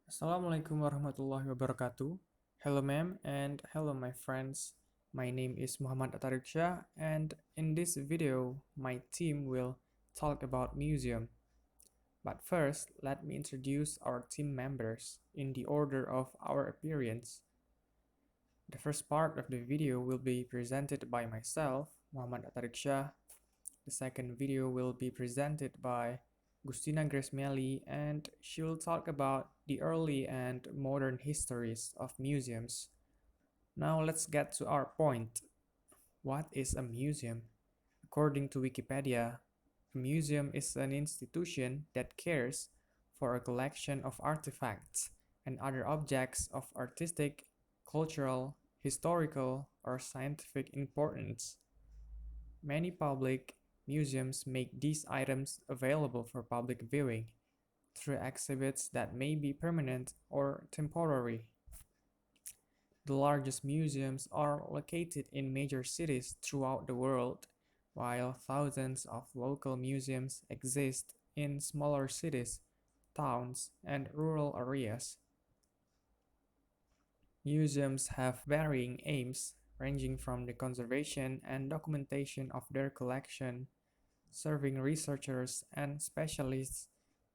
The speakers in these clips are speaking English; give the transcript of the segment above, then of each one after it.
Assalamualaikum warahmatullahi wabarakatuh. Hello, ma'am, and hello, my friends. My name is Muhammad Atariksha, and in this video, my team will talk about museum. But first, let me introduce our team members in the order of our appearance. The first part of the video will be presented by myself, Muhammad Atariksha. The second video will be presented by Gustina Gresmelli, and she will talk about the early and modern histories of museums. Now let's get to our point. What is a museum? According to Wikipedia, a museum is an institution that cares for a collection of artifacts and other objects of artistic, cultural, historical, or scientific importance. Many public museums make these items available for public viewing through exhibits that may be permanent or temporary. The largest museums are located in major cities throughout the world, while thousands of local museums exist in smaller cities, towns, and rural areas. Museums have varying aims, ranging from the conservation and documentation of their collection, serving researchers and specialists,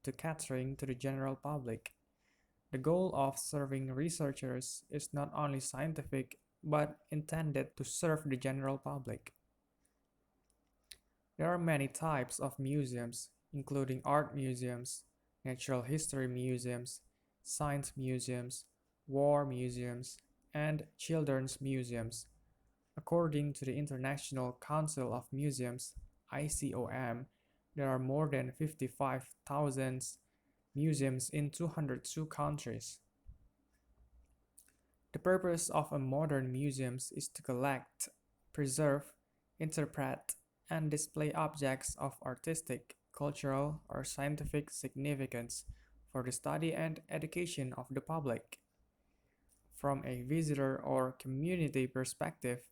to catering to the general public. The goal of serving researchers is not only scientific but intended to serve the general public. There are many types of museums, including art museums, natural history museums, science museums, war museums, and children's museums. According to the International Council of Museums (ICOM), there are more than 55,000 museums in 202 countries. The purpose of a modern museum is to collect, preserve, interpret, and display objects of artistic, cultural, or scientific significance for the study and education of the public. From a visitor or community perspective,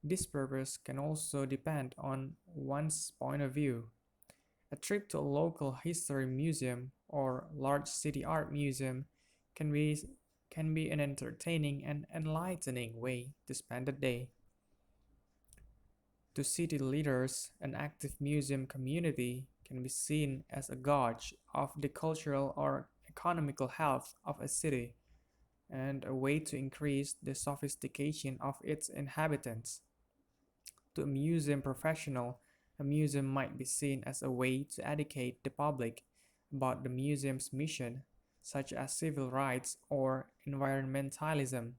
this purpose can also depend on one's point of view. A trip to a local history museum or large city art museum can be can be an entertaining and enlightening way to spend a day. To city leaders, an active museum community can be seen as a gauge of the cultural or economical health of a city and a way to increase the sophistication of its inhabitants. To a museum professional, a museum might be seen as a way to educate the public about the museum's mission, such as civil rights or environmentalism.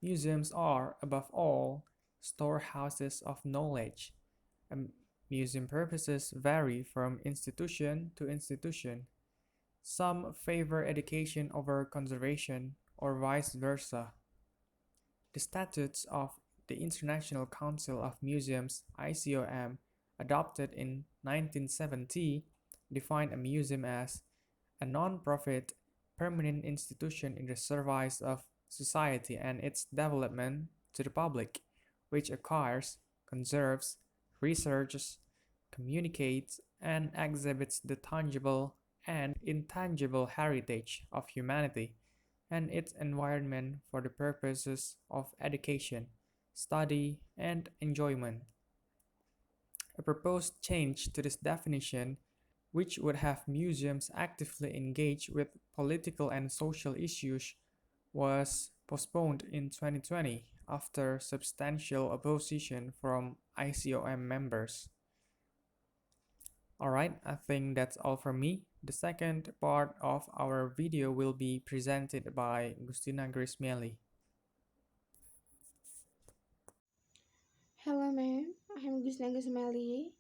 Museums are, above all, storehouses of knowledge. Museum purposes vary from institution to institution. Some favor education over conservation, or vice versa. The statutes of the International Council of Museums (ICOM), adopted in 1970, define a museum as a non-profit, permanent institution in the service of society and its development to the public, which acquires, conserves, researches, communicates, and exhibits the tangible and intangible heritage of humanity and its environment for the purposes of education, study, and enjoyment. A proposed change to this definition, which would have museums actively engage with political and social issues, was postponed in 2020 after substantial opposition from ICOM members. Alright, I think that's all from me. The second part of our video will be presented by Gustina Grismelli. Hello, ma'am. I'm Gusna Gusmali.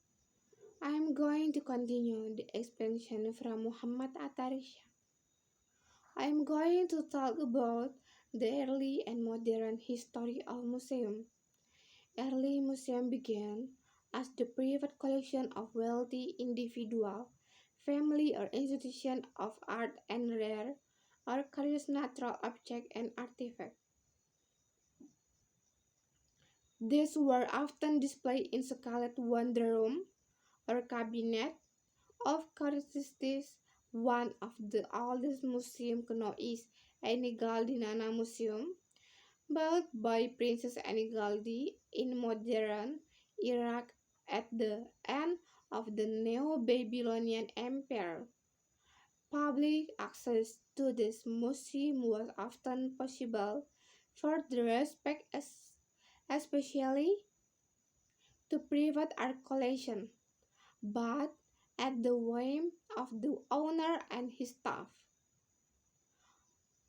I am going to continue the explanation from Muhammad Atarisha. I am going to talk about the early and modern history of museum. Early museum began as the private collection of wealthy individual, family or institution of art and rare or curious natural object and artifact. These were often displayed in so-called wonder room or cabinet of curiosities One of the oldest museums kuno is Enigaldinana Museum, built by Princess Enigaldi in modern Iraq at the end of the Neo-Babylonian Empire. Public access to this museum was often possible for the respect especially to private art collection, but at the whim of the owner and his staff.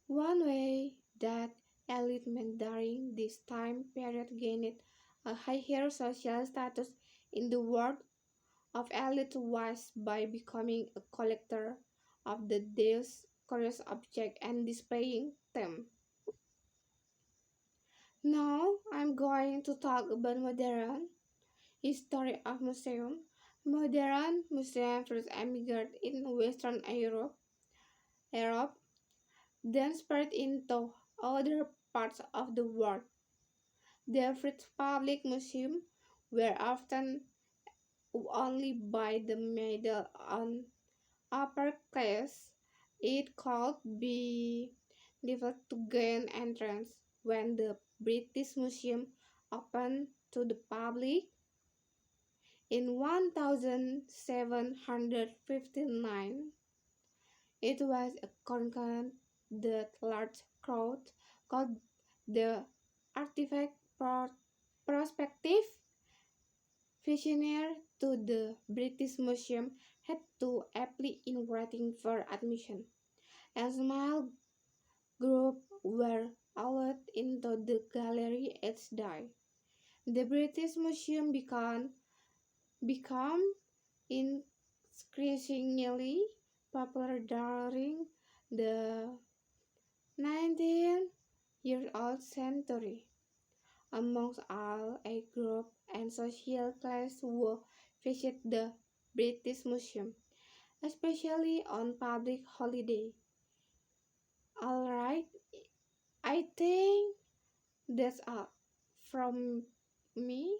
One way that elite men during this time period gained a higher social status in the world of elite was by becoming a collector of the day's curious objects and displaying them. Now I'm going to talk about modern history of museum. Modern museums first emigrated in Western Europe, then spread into other parts of the world. The first public museums were often only by the middle and upper class. It could be difficult to gain entrance when the British Museum opened to the public in 1759. It was a concern that large crowd called the artifact prospective visionary to the British Museum had to apply in writing for admission. A small group were allowed into the gallery each day. The British Museum became increasingly popular during the 19th century amongst all age groups and social class who visit the British Museum, especially on public holiday. Alright, I think that's all from me.